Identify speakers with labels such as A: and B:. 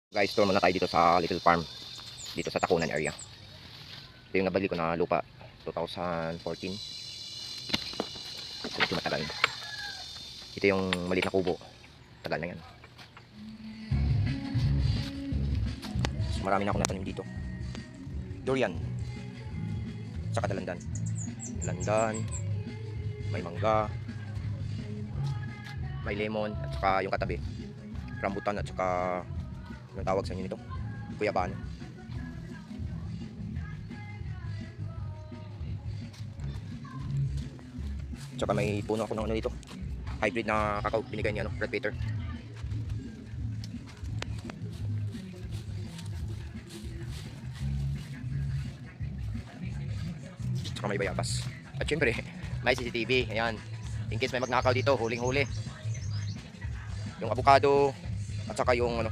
A: Guys, tour muna tayo dito sa Little Farm. Dito sa Takunan area. Ito yung nabili ko na lupa 2014. So, ito matagal na. Ito yung maliit na kubo. Tagal na yan. So, marami na ako natanim dito. Durian. Saka dalandan. Dalandan. May mangga. May lemon. At saka yung katabi. Rambutan at saka anong tawag sa inyo nito? Guyabano. Tsaka may puno ako ng ano dito. Hybrid na kakao. Binigay niya, Red Peter. Tsaka may bayabas. At syempre, may CCTV. Ayan. In case may magnakaw dito, huling-huli. Yung avocado at saka yung ano,